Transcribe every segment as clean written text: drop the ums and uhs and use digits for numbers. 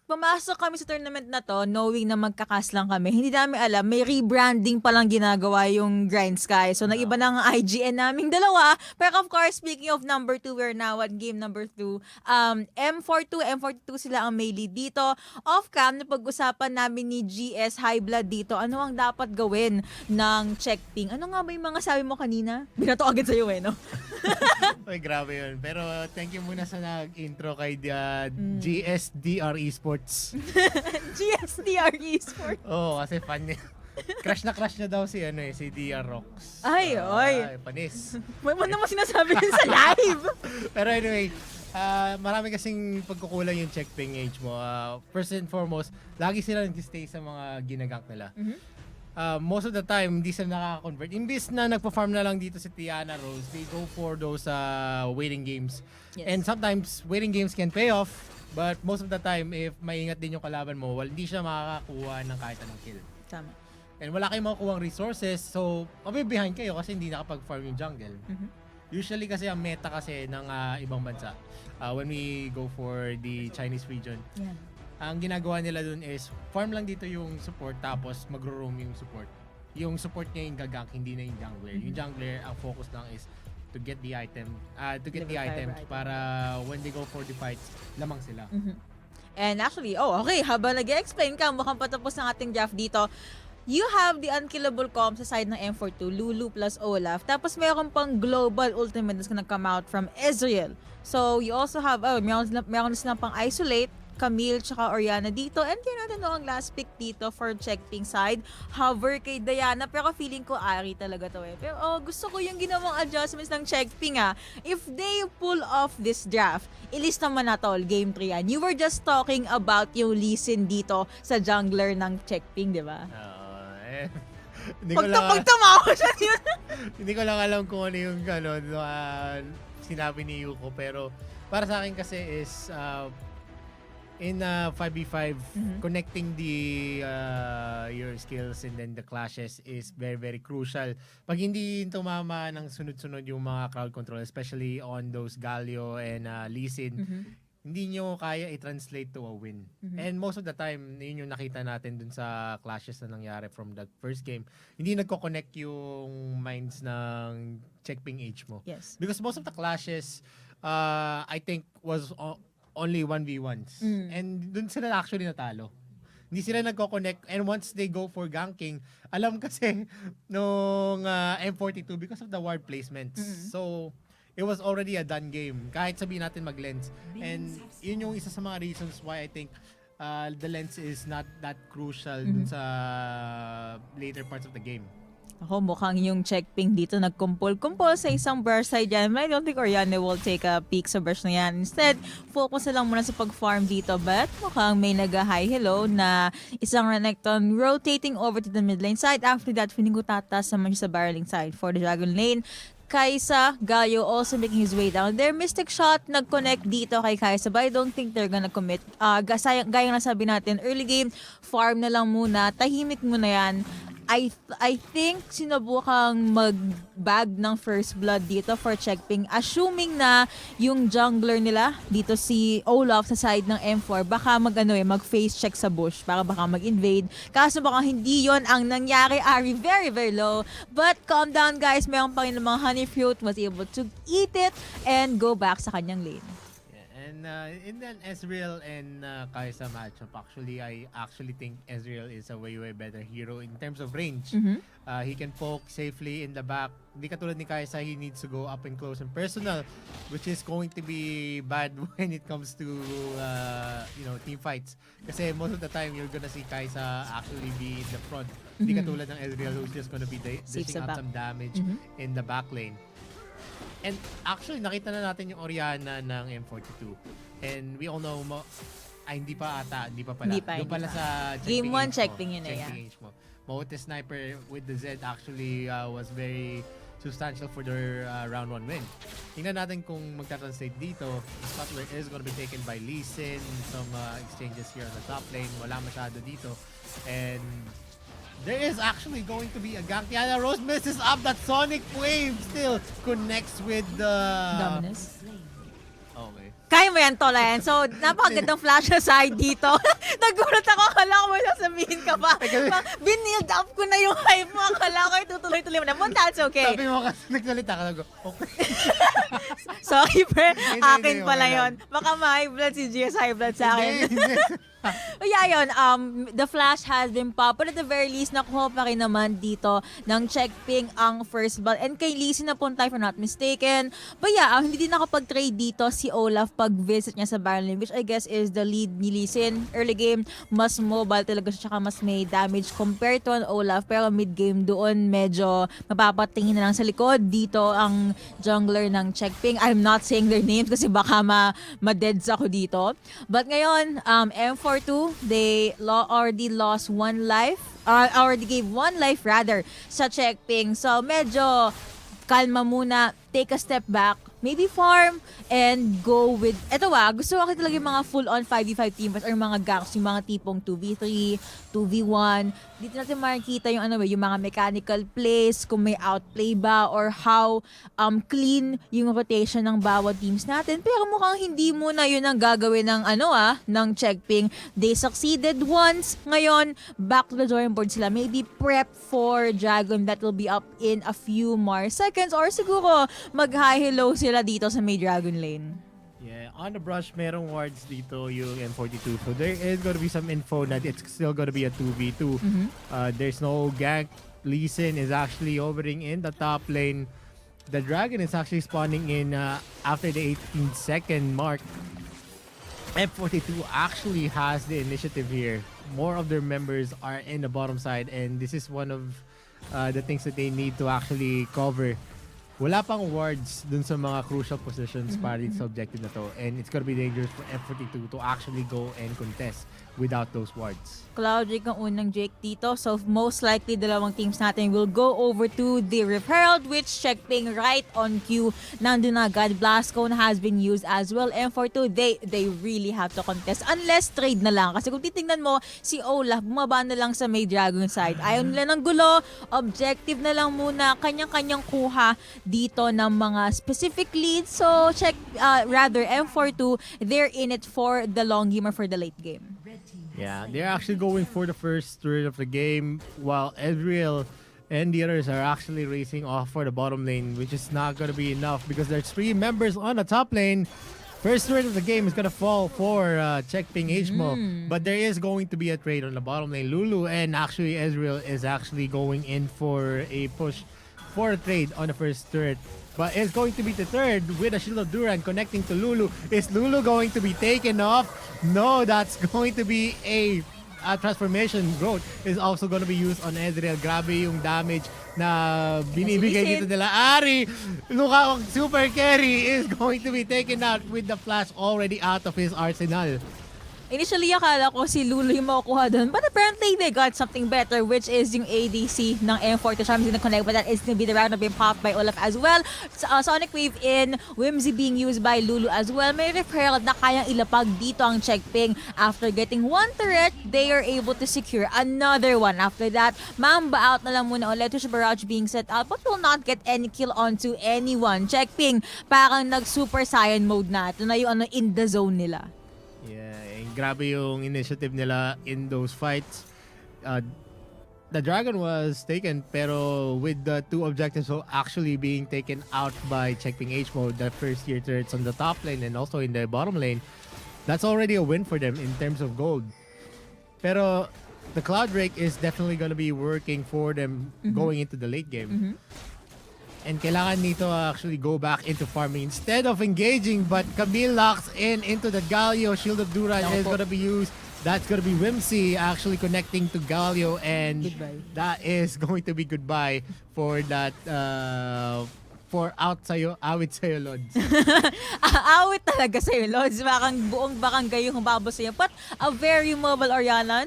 Pumasok kami sa tournament na to knowing na magkakas lang kami. Hindi namin alam, may rebranding palang ginagawa yung GrindSky. So, nag-iba ng IGN naming dalawa. Pero of course, speaking of number 2, we're now at game number 2. M42 sila ang may lead dito. Off-cam, napag-usapan namin ni GS High Blood dito. Ano ang dapat gawin ng check ping? Ano nga ba yung mga sabi mo kanina? Binato agad sa'yo no? Uy, grabe yun. Pero thank you muna sa nag-intro kay GSDR Esports. GSDR Esports. Oo, kasi fan niya. Crush na daw si DR Rocks. Ay, panis. May mo naman sinasabi yun sa live. Pero anyway, marami kasing pagkukulang yung check ping age mo. First and foremost, lagi sila nag-stay sa mga ginagank nila. Most of the time, hindi sila nakaka-convert. Imbis na nagpa-farm na lang dito si Tiana Rose, they go for those waiting games. Yes. And sometimes, waiting games can pay off. But most of the time, if maingat din yung kalaban mo, hindi siya makakakuha ng kahit anong kill. Tama. And wala kayong makukuha resources, so mabibehind kayo kasi hindi nakapag-farm yung jungle. Usually kasi ang meta kasi ng ibang bansa, when we go for the Chinese region, ang ginagawa nila dun is farm lang dito yung support tapos magro-roam yung support. Yung support niya yung gagank, hindi na yung jungler. Yung jungler, ang focus lang is to get the item, para when they go for the fights, lamang sila. And actually, okay, habang nag-explain ka, mukhang patapos ng ating draft dito. You have the unkillable comp sa side ng M42, Lulu plus Olaf. Tapos mayroon pang global ultimate that's gonna come out from Ezreal. So you also have, meron silang pang isolate, Camille tsaka Oriana dito. And yun natin ang last pick dito for check ping side. Hover kay Diana. Pero feeling ko Ari talaga to Pero gusto ko yung ginawang adjustments ng check ping If they pull off this draft, ilis naman na tol, game 3 yan. You were just talking about yung Lee Sin dito sa jungler ng check ping, di ba? Pagtamawa siya yun. Hindi ko lang alam kung ano yung sinabi ni Yuko. Pero para sa akin kasi is in 5v5, connecting your skills and then the clashes is very, very crucial. Pag hindi tumama ng sunod-sunod yung mga crowd control, especially on those Galio and Lee Sin, hindi nyo kaya i-translate to a win. And most of the time, yun yung nakita natin dun sa clashes na nangyari from the first game. Hindi nagko-connect yung minds ng check ping age mo. Yes. Because most of the clashes, I think, was only 1v1s. And dun sila actually natalo. Hindi sila nagko-connect. And once they go for ganking, alam kasi nung M42 because of the ward placements. So, it was already a done game. Kahit sabihin natin mag-lens. And yun yung isa sa mga reasons why I think the lens is not that crucial dun sa later parts of the game. Ako, mukhang yung check ping dito nagkumpol-kumpol sa isang burst side dyan. I don't think Oriana will take a peek sa burst na yan. Instead, focus na lang muna sa pag-farm dito. But mukhang may nag-hi hello na isang Renekton rotating over to the mid lane side. After that, feeling ko tatas naman siya sa barreling side for the Dragon lane. Kaisa, Galio also making his way down there. Mystic shot, nag-connect dito kay Kaisa, but I don't think they're gonna commit. Gaya na sabi natin, early game, farm na lang muna, tahimik muna yan. I think sinubukang mag-bag ng first blood dito for check ping. Assuming na yung jungler nila, dito si Olaf sa side ng M4, baka mag-face check sa bush, baka mag-invade. Kaso baka hindi yon ang nangyari. Ari very, very low. But calm down guys, meron pa rin ng mga honey fruit, was able to eat it and go back sa kanyang lane. And in the Ezreal and Kaisa matchup, I actually think Ezreal is a way better hero in terms of range. He can poke safely in the back. Hindi katulad ni Kaisa, he needs to go up and close and personal, which is going to be bad when it comes to team fights. Kasi most of the time, you're gonna see Kaisa actually be in the front. Hindi katulad ng Ezreal who's just gonna be dishing out some damage in the back lane. And actually, nakita na natin yung Oriana ng M42. And we all know, hindi pa pala. Doon pala sa Game 1, check ping yun eh. Maote Sniper with the Z actually was very substantial for their round 1 win. Tingnan natin kung magta-translate dito. The spot where is gonna be taken by Lee Sin. Some exchanges here on the top lane. Wala masyado dito. And there is actually going to be a gank. Tiana Rose misses up. That Sonic Wave still connects with the... Dominus. Okay. Kaya mo yan, Tolen. So, napakagandang flash aside dito. Nagulat ako, akala ko may sasabihin ka pa. Binild up ko na yung hype mo. Akala ko tutuloy-tuloy mo na. But that's okay. Sabi mo kasi nagsalita ka lang. Okay. Sorry, pre. Akin hindi, pala okay yon. lang. Baka ma-high blood si GS high blood sa akin. Hindi. But yeah, yun, the flash has been popped. But at the very least, nakuha pa rin naman dito ng check ping ang first ball. And kay Lee Sin na punta, if I'm not mistaken. But yeah, hindi din nakapag-trade dito si Olaf pag-visit niya sa Baron Lane, which I guess is the lead ni Lee Sin. Early game, mas mobile talaga siya, tsaka mas may damage compared to an Olaf. Pero mid-game doon, medyo mapapatingin na lang sa likod. Dito ang jungler ng check ping. I'm not saying their names kasi baka ma-deads ako dito. But ngayon, M42, they already lost one life. Already gave one life rather sa check ping. So medyo kalma muna, take a step back, maybe farm, and go with, eto gusto ko talaga yung mga full-on 5v5 teamers or mga ganks, yung mga tipong 2v3, 2v1. Dito natin makikita yung yung mga mechanical plays, kung may outplay ba, or how clean yung rotation ng bawat teams natin. Pero mukhang hindi muna yun ang gagawin ng ng check ping. They succeeded once. Ngayon, back to the drawing board sila. Maybe prep for Dragon that will be up in a few more seconds, or siguro mag-high hello sila dito sa may Dragon Lane. Yeah, on the brush, merong wards dito yung M42. So there is gonna be some info that it's still gonna be a 2v2. There's no gank. Lee Sin is actually hovering in the top lane. The Dragon is actually spawning in after the 18-second mark. M42 actually has the initiative here. More of their members are in the bottom side, and this is one of the things that they need to actually cover. Wala pang wards dun sa mga crucial positions para dito sa objective na to. And it's gonna be dangerous for M42 to actually go and contest without those wards. Cloud Drake ang unang Jake dito. So most likely dalawang teams natin will go over to the Rip Herald, which check ping right on cue. Nandun na agad. Blast Cone has been used as well. M42, they really have to contest unless trade na lang. Kasi kung titingnan mo, si Olaf bumaba na lang sa may Dragon side. Ayaw nila ng gulo. Objective na lang muna. Kanyang-kanyang kuha dito ng mga specific leads. So rather M42, they're in it for the long game or for the late game. Yeah, they're actually going for the first third of the game, while Ezreal and the others are actually racing off for the bottom lane, which is not going to be enough because there's 3 members on the top lane. First third of the game is going to fall for check ping HMO, but there is going to be a trade on the bottom lane. Lulu and actually Ezreal is actually going in for a push for a trade on the first third. But it's going to be the third with a Shield of Duran connecting to Lulu. Is Lulu going to be taken off? No, that's going to be a transformation growth is also going to be used on Ezreal. Grabe yung damage na binibigay dito nila. Ari, Luka, super carry is going to be taken out with the flash already out of his arsenal. Initially, akala ko si Lulu yung makukuha doon. But apparently, they got something better, which is yung ADC ng M42. Charms gonna connect, but that is gonna be the round of being popped by Olaf as well. Sonic Wave in, Whimsy being used by Lulu as well. May Rip Herald na kayang ilapag dito ang check ping. After getting one turret, they are able to secure another one. After that, Mamba out na lang muna ulit. Tush Barrage being set out, but will not get any kill onto anyone. Check ping, parang nag-Super Saiyan mode na. Ito na yung in the zone nila. Yeah, and grabe yung initiative nila in those fights. The Dragon was taken, pero with the 2 objectives actually being taken out by checking H mode, the first tier turrets on the top lane and also in the bottom lane, that's already a win for them in terms of gold. Pero the Cloud Drake is definitely gonna be working for them going into the late game. And kailangan nito actually go back into farming instead of engaging, but Camille locks in into the Galio. Shield of Duran is going to be used. That's going to be Whimsy actually connecting to Galio, and Goodbye. that is going to be goodbye for that for awit sa'yo, Lods. Awit talaga sa'yo, Lods. Buong barangay yung babos sa'yo. But a very mobile Oriana.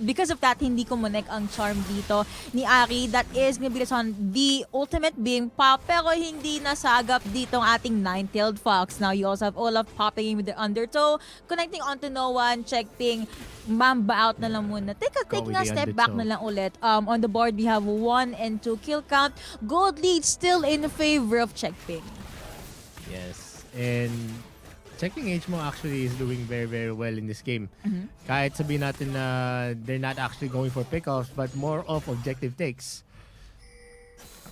Because of that, hindi ko monek ang charm dito ni Ari. That is gonna be on the ultimate being pop. Pero hindi nasagap dito ang ating 9-tailed fox. Now, you also have Olaf popping in with the undertow. Connecting onto no one. Check ping. Mamba out na lang muna. Taking a step back na lang ulit. On the board, we have 1 and 2 kill count. Gold lead still in favor of check ping. Yes, and Checking H mo actually is doing very, very well in this game. Kahit sabihin natin na they're not actually going for pickoffs, but more of objective takes.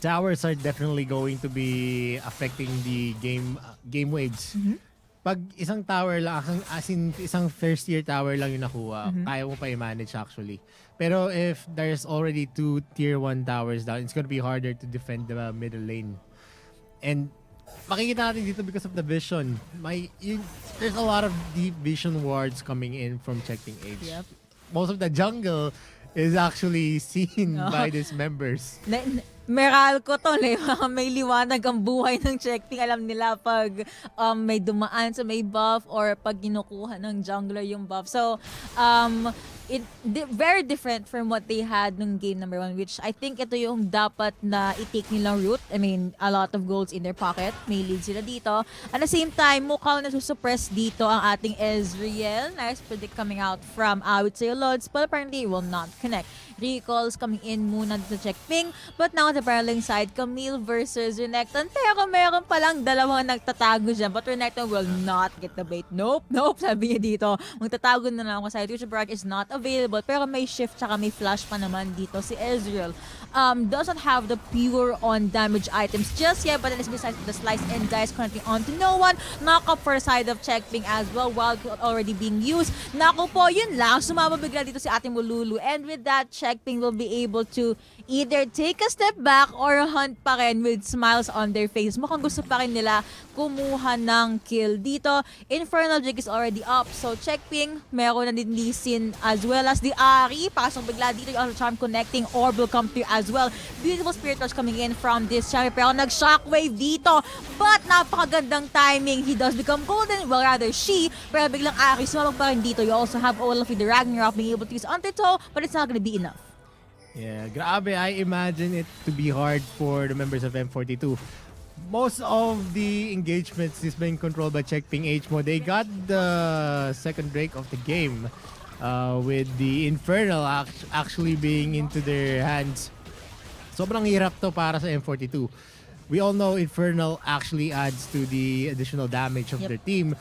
Towers are definitely going to be affecting the game waves. Pag isang tower lang, as in isang first tier tower lang yung nakuha, kaya mo pa i-manage actually. Pero if there's already 2 tier 1 towers down, it's gonna be harder to defend the middle lane. And makikita natin dito because of the vision. There's a lot of deep vision wards coming in from checking H. Yep. Most of the jungle is actually seen by these members. Meralco to, may liwanag ang buhay ng Checkping. Alam nila pag may dumaan sa may buff or pag kinukuha ng jungler yung buff. So, very different from what they had nung game number 1, which I think ito yung dapat na i-take nilang route. I mean, a lot of goals in their pocket. May lead sila dito. At the same time, mukhang nasusuppress dito ang ating Ezreal. Nice predict coming out from Awit Lods, but apparently it will not connect. Recalls coming in muna sa Checkping, but now on the paralleling side, Camille versus Renekton. Pero meron palang dalawang nagtatago dyan, but Renekton will not get the bait. Nope, sabi niya dito. Magtatago na lang ako sa Future Barrage is not available, pero may shift tsaka may flash pa naman dito si Ezreal. Doesn't have the pure on damage items just yet, but then it's besides the slice and dice connecting on to no one. Knock up for side of Checkping as well while already being used. Naku po, yun lang. Sumama bigla dito si ating Mululu, and with that, Checkping will be able to either take a step back or hunt pa rin with smiles on their face. Mukhang gusto pa rin nila kumuha ng kill dito. Infernal Jig is already up, so Checkping, meron na din Lee Sin as well as the Ari. Pasok bigla dito yung Charm connecting. Orb will come through as well. Beautiful Spirit Rush coming in from this champion, pero nag-shockwave dito. But napakagandang timing. He does become golden, well rather she, pero biglang Ari sumabog pa rin dito. You also have Olaf with the Ragnarok being able to use Undertow, but it's not gonna be enough. Yeah, grabe. I imagine it to be hard for the members of M42. Most of the engagements is being controlled by Checkping H mo. They got the second break of the game with the Infernal actually being into their hands. Sobrang hirap to para sa M42. We all know Infernal actually adds to the additional damage of their team.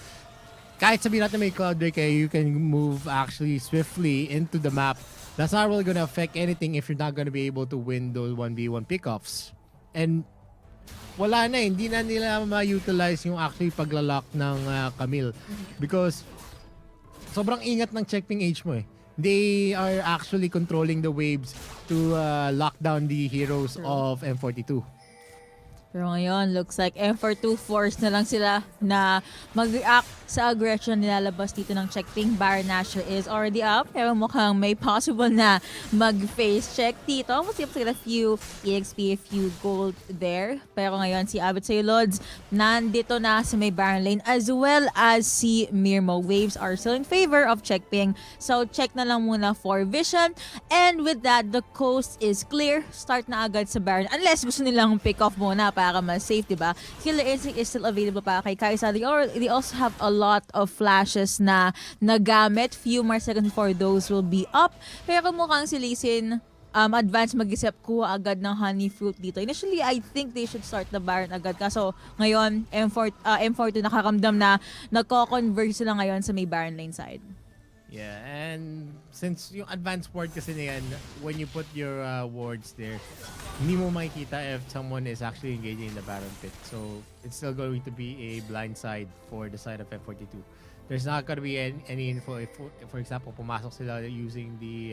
Kahit sabihin natin may Cloud Break, you can move actually swiftly into the map. That's not really gonna affect anything if you're not gonna be able to win those 1v1 pickoffs. And wala na, hindi na nila ma-utilize yung actually paglalock ng Camille. Because sobrang ingat ng Checkping H mo eh. They are actually controlling the waves to lock down the heroes of M42. Pero ngayon, looks like M42 force na lang sila na mag-react sa aggression nilalabas dito ng Checkping. Baron Nashor is already up, pero mukhang may possible na mag-face check dito. Almost able to get a few EXP, a few gold there. Pero ngayon, si Abit Lods nandito na sa may Baron lane, as well as si Mirmo. Waves are still in favor of Checkping. So, check na lang muna for vision. And with that, the coast is clear. Start na agad sa Baron. Unless gusto nilang pick off muna para mas safe, diba? Killer Instinct is still available para kay Kaisa. They also have a lot of flashes na nagamit. Few more seconds before those will be up. Pero mukhang si Lee Sin advance mag-isip kuha agad ng honey fruit dito. Initially, I think they should start the Baron agad. Kaso ngayon, M42 nakaramdam na nagko-converge sila ngayon sa may Baron lane side. Yeah, and since yung advanced ward kasi na yan, when you put your wards there, hindi mo makikita if someone is actually engaging in the Baron pit. So, it's still going to be a blind side for the side of F42. There's not going to be any info if, for example, pumasok sila using the,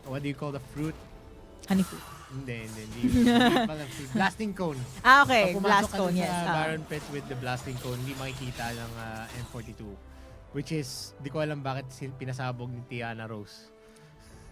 what do you call the fruit? Honey fruit. Hindi. Blasting cone. Okay. Pag Blast pumasok ka cone, yes. sa Baron pit with the blasting cone, hindi makikita ng M42. Which is, di ko alam bakit pinasabog ni Tiana Rose.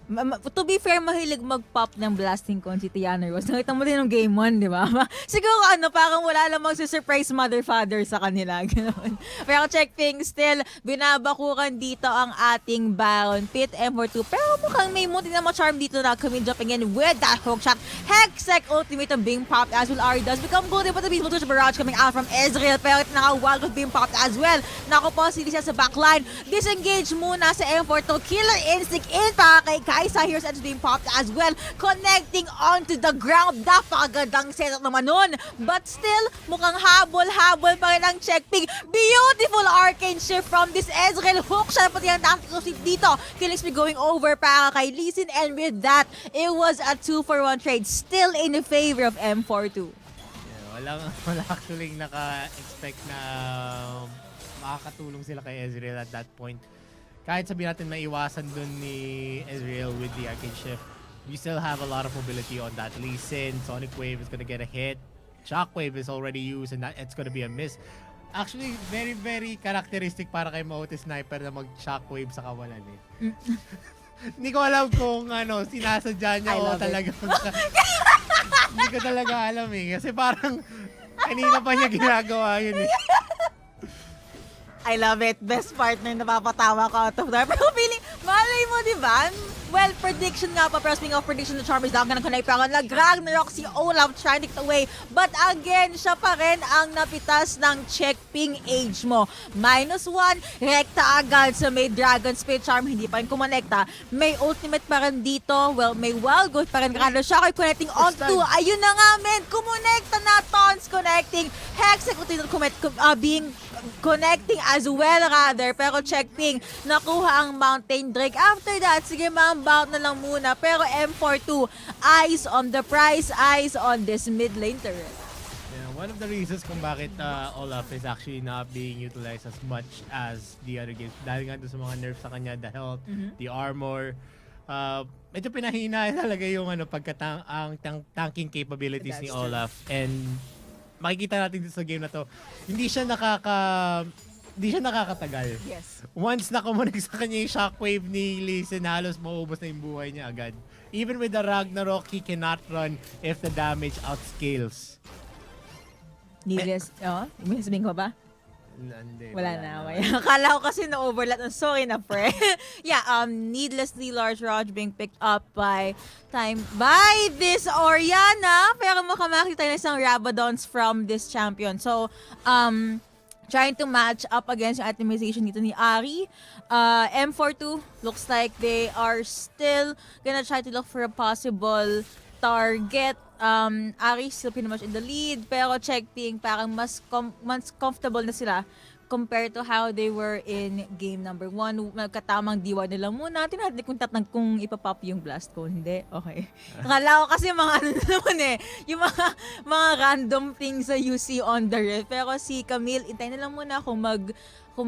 To be fair, mahilig mag-pop ng blasting cone si Tiana Rose. Nakita mo din ng game 1, di ba? Siguro parang wala namang surprise mother-father sa kanila. Ganun. Pero Checkping still, binabakuran dito ang ating Baron pit, M42. Pero mukhang may munti na ma-charm dito na kami jumping in with that hook shot. Hextech ultimate ang being popped as well. Ari does become golden, but the beautiful touch barrage coming out from Ezreal. Pero ito naka-wild of being popped as well. Naku po, si Lisa sa backline. Disengage muna sa M42. Killer Instinct in para kay Kaisa, here's Edge being popped as well. Connecting onto the ground. Napakagandang setup naman nun. But still, mukhang habol-habol pa rin ang checkping. Beautiful arcane shift from this Ezreal. Hook siya pati ang tactical shift dito. Killing spree going over para kay Lee Sin, and with that, it was a 2-for-1 trade. Still in the favor of M42. Yeah, wala actually naka-expect na makakatulong sila kay Ezreal at that point. Kahit sabihin natin maiwasan dun ni Ezreal with the arcane shift, we still have a lot of mobility on that. Lee Sin, Sonic Wave is gonna get a hit. Shockwave is already used and it's gonna be a miss. Actually, very, very characteristic para kay Maote Sniper na mag-shockwave sa kawalan eh. Hindi ko alam kung sinasadya niya o talagang... Hindi ko talaga alam eh. Kasi parang kanina pa niya ginagawa yun eh. I love it. Best partner na napapatawa ko out of there. Pero feeling, malay mo, di ba? Well, prediction nga pa. Pero speaking of prediction, the Charm is down. Gonna connect pa ako. Nag-Ragnarok si Olaf trying to get away. But again, siya pa rin ang napitas ng check ping age mo. -1, rekta agad sa may Dragon Spit Charm. Hindi pa rin kumonekta. May ultimate pa rin dito. Well, may wild goat pa rin. Kano siya ko'y connecting onto. Ayun na nga, men. Kumonekta na. Tons connecting. Hexec being connecting as well rather, pero check ping, nakuha ang Mountain Drake. After that, sige ma-bout na lang muna, pero M42, eyes on the prize, eyes on this mid lane turret. Yeah, one of the reasons kung bakit Olaf is actually not being utilized as much as the other games, dahil nga doon sa mga nerfs sa kanya, the health, the armor, medyo pinahina talaga yung tanking capabilities ni Olaf, and makikita natin dito sa game na to, hindi siya nakakatagal. Yes. Once nakumunik sa kanya yung shockwave ni Lee Sin, halos maubos na yung buhay niya agad. Even with the Ragnarok, he cannot run if the damage outscales. Needless, may sabihin ko ba? Hindi, Wala na. Akala ko kasi na-overlap. Sorry na, pre. Yeah, needlessly large Raj being picked up by this Orianna. Pero makamakita na isang Rabadons from this champion. So, trying to match up against yung itemization dito ni Ari. M42 looks like they are still gonna try to look for a possible target. Ari still pretty much in the lead, pero check ping parang mas comfortable na sila compared to how they were in game number 1. Nagkatamang diwa nila muna. Tinatin kung ipapop yung blast ko. Hindi? Okay. Akala ko kasi mga naman eh. Yung mga random things that you see on the ref. Pero si Camille, intay na lang muna kung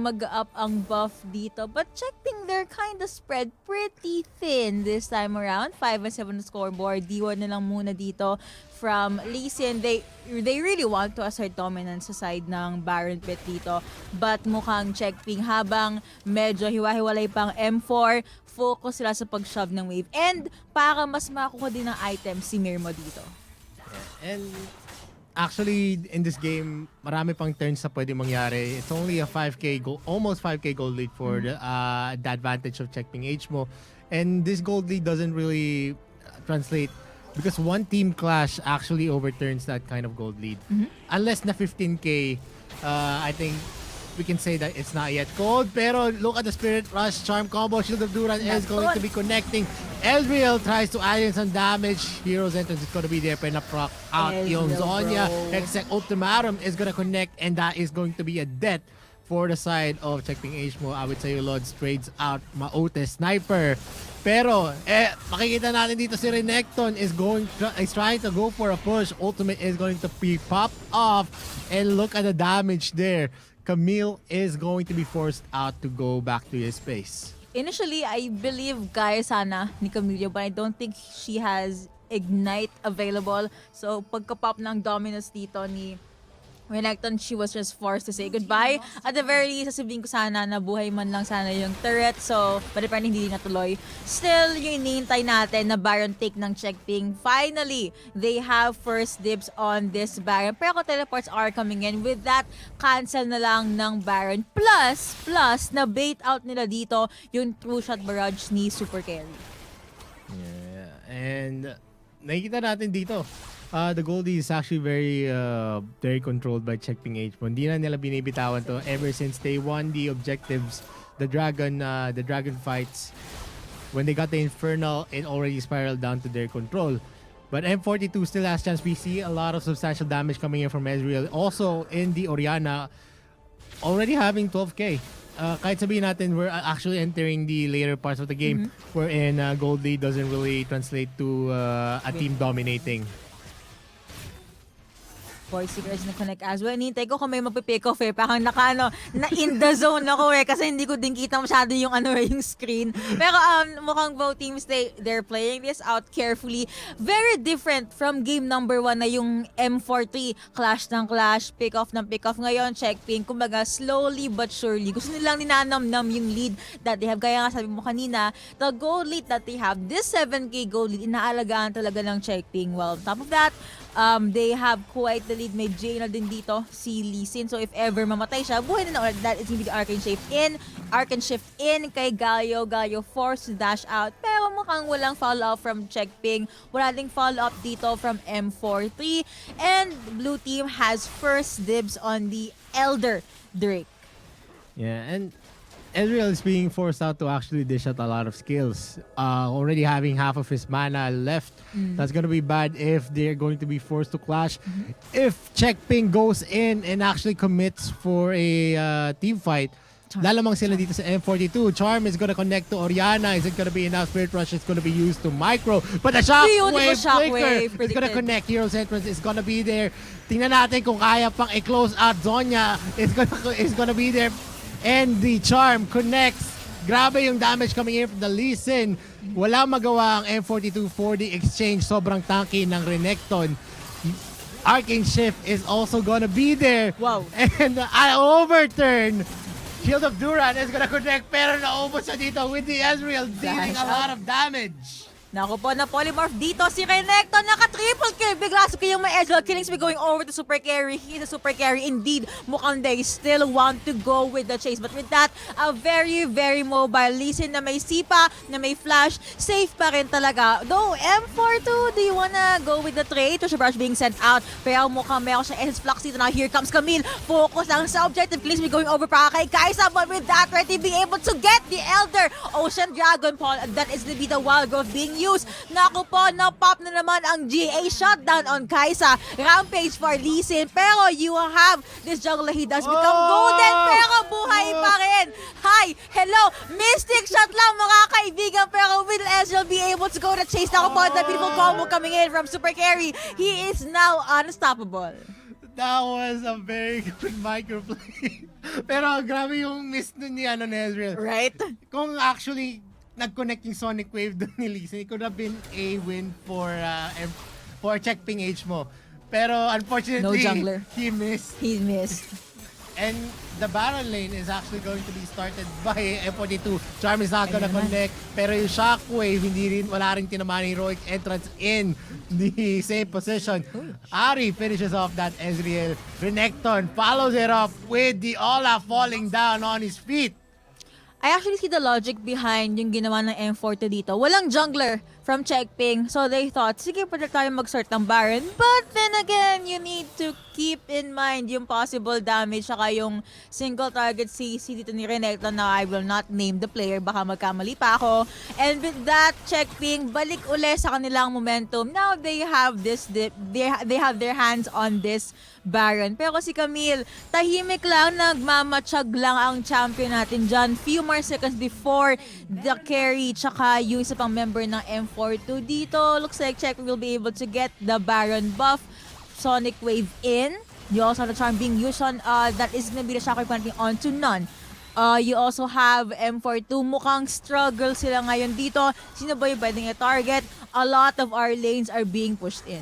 mag-up ang buff dito. But checking, they're kind of spread pretty thin this time around. 5-7 scoreboard. D1 na lang muna dito from Lee Sin. They really want to assert dominance sa side ng Baron Pit dito. But mukhang checkping habang medyo hiwa-hiwalay pang M4, focus sila sa pag-shove ng wave. And para mas makuha din ng item si Mirmo dito. Yeah. And actually, in this game, marami pang turns na pwede mangyari. It's only a 5k goal, almost 5k gold lead for the advantage of checkping age mo. And this gold lead doesn't really translate because one team clash actually overturns that kind of gold lead. Unless na 15k, I think we can say that it's not yet gold. Pero look at the Spirit Rush, Charm combo, Shield of Duran is going to be connecting. Ezreal tries to add in some damage. Hero's Entrance is going to be there, pero na-proc out yung Zonya. Hexec Ultimatum is going to connect, and that is going to be a death for the side of Checkping Mo. I would say Lodge trades out Maote Sniper. Pero, makikita natin dito si Renekton is trying to go for a push. Ultimate is going to be popped off. And look at the damage there. Camille is going to be forced out to go back to his space. Initially, I believe kaya sana ni Camille, but I don't think she has Ignite available. So, pagka-pop ng dominance dito ni Renekton, she was just forced to say goodbye. At the very least, sasabihin ko sana na buhay man lang sana yung turret. So, but apparently hindi natuloy. Still, yung inihintay natin na Baron take ng checkping. Finally, they have first dibs on this Baron. Pero teleports are coming in. With that, cancel na lang ng Baron. Plus, na bait out nila dito yung true shot barrage ni Super Carry. Yeah, and nakikita natin dito. The Goldie is actually very controlled by Checkping H. Hindi na nila binibitawan to ever since they won the objectives, the dragon fights. When they got the Infernal, it already spiraled down to their control. But M42 still has chance. We see a lot of substantial damage coming in from Ezreal. Also in the Orianna, already having 12k. Kahit sabihin natin, we're actually entering the later parts of the game wherein gold lead doesn't really translate to a team dominating. Voice Seekers na connect as well. Hinintay ko kung may mapipick off Parang na in the zone ako kasi hindi ko din kita masyado yung yung screen. Pero mukhang both teams, they're playing this out carefully. Very different from game number 1 na yung M43. Clash ng clash, pick off ng pick off. Ngayon, check ping. Kumbaga, slowly but surely. Gusto nilang ninanam-nam yung lead that they have. Kaya nga sabi mo kanina, the gold lead that they have, this 7k gold lead, inaalagaan talaga ng check ping. Well, on top of that, they have quite the lead. May Jay na din dito, si Lee Sin. So if ever mamatay siya, buhay na ulit. That is gonna be the Arcane Shift in kay Galio. Galio forced to dash out. Pero mukhang walang follow-up from Check Ping. Wala ding follow-up dito from M43. And blue team has first dibs on the Elder Drake. Yeah, and Ezreal is being forced out to actually dish out a lot of skills. Already having half of his mana left. That's gonna be bad if they're going to be forced to clash. If Check Ping goes in and actually commits for a team fight, lalamang sila dito sa M42. Charm is gonna connect to Orianna. Is it gonna be enough? Spirit Rush is gonna be used to micro. But the shockwave flicker is gonna connect. Hero's Entrance is gonna be there. Tingnan natin kung kaya pang i-close out Zonya. It's gonna be there. And the Charm connects. Grabe yung damage coming in from the Lee Sin. Wala magawa ang M42 for the exchange. Sobrang tanky ng Renekton. Arcane Shift is also gonna be there. Wow. And an overturn. Shield of Duran is gonna connect. Pero naubos siya dito with the Ezreal dealing a lot of damage. Naku po, na polymorph dito si Renekton, naka-triple kill. Bigla sa yung may Ezreal killings be going over to super carry. He's a super carry indeed. Mukhang they still want to go with the chase. But with that, a very, very mobile Lee Sin na may sipa, na may flash, safe pa rin talaga. Though, M42, do you wanna go with the trade? Tusha Brush being sent out. Pero mukhang meron siya SS Flux dito. Now here comes Camille. Focus lang sa objective. Killings be going over para kay Kaisa. But with that, ready being able to get the Elder Ocean Dragon Paul. That is to be the wild growth being used. Naku po, na-pop na naman ang GA shutdown on Kaisa. Rampage for Lee Sin. Pero you have this jungler, he does become golden, pero buhay pa rin. Hi, hello, Mystic shot lang mga kaibigan, pero will Ezreal be able to go to chase? Naku po, the beautiful combo coming in from Super Carry. He is now unstoppable. That was a very good microplay. Pero grabe yung miss nun ni Ezreal. Right? Kung actually nag-connect yung Sonic Wave doon ni Lee Sin, it could have been a win for Check Ping H mo. Pero unfortunately, no jungler. He missed. He missed. And the Baron lane is actually going to be started by M42. Charm is not gonna connect. Pero yung Shockwave, wala rin tinamaan ni Heroic Entrance in the same position. Ari finishes off that Ezreal. Renekton follows it up with the Olaf falling down on his feet. I actually see the logic behind yung ginawa ng M42 dito. Walang jungler from Check Ping. So they thought, sige, pwede tayo mag-sort ng Baron. But then again, you need to keep in mind yung possible damage saka yung single target CC dito ni Renekton. Now, I will not name the player. Baka magkamali pa ako. And with that, Check Ping, balik uli sa kanilang momentum. Now, they have this they have their hands on this Baron. Pero si Camille, tahimik lang, nagmamatsyag lang ang champion natin dyan. Few more seconds before the carry tsaka yung isa pang member ng M42 dito. Looks like Check will be able to get the Baron buff. Sonic Wave in. You also have the Charm being used on, that is gonna be the Shockwave connecting on to none. You also have M42. Mukhang struggle sila ngayon dito. Sino ba yung pwedeng i-target? A lot of our lanes are being pushed in.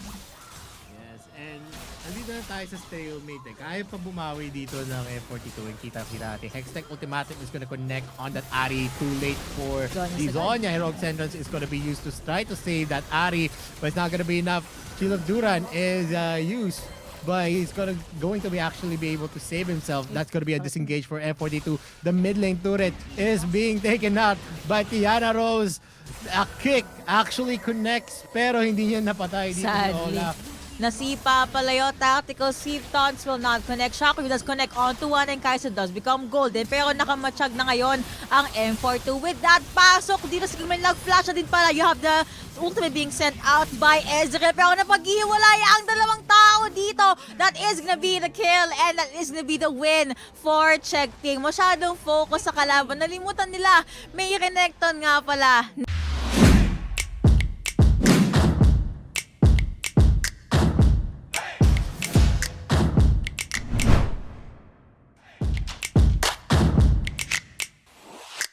Nandito na tayo sa stalemate. Kaya pa bumawi dito ng M42 and kita-kita natin. Hextech Ultimatum is gonna connect on that Ari. Too late for the Zonya. Heroic Entrance is gonna be used to try to save that Ari, but it's not gonna be enough. Shield of Duran is used, but he's going to be actually be able to save himself. That's gonna be a disengage for M42. The mid lane turret is being taken out by Tiana Rose. A kick actually connects, pero hindi niya napatay dito Sadly. Olaf. Nasipa palayo, tactical seed taunts will not connect. Shockwave does connect onto one and Kai'Sa does become golden. Pero nakamatsyag na ngayon ang M42. With that, pasok dito sa may nag-flash na din pala. You have the ultimate being sent out by Ezreal. Pero napag-iwalay ang dalawang tao dito. That is gonna be the kill and that is gonna be the win for Checkping. Masyadong focus sa kalaban. Nalimutan nila, may Renekton nga pala.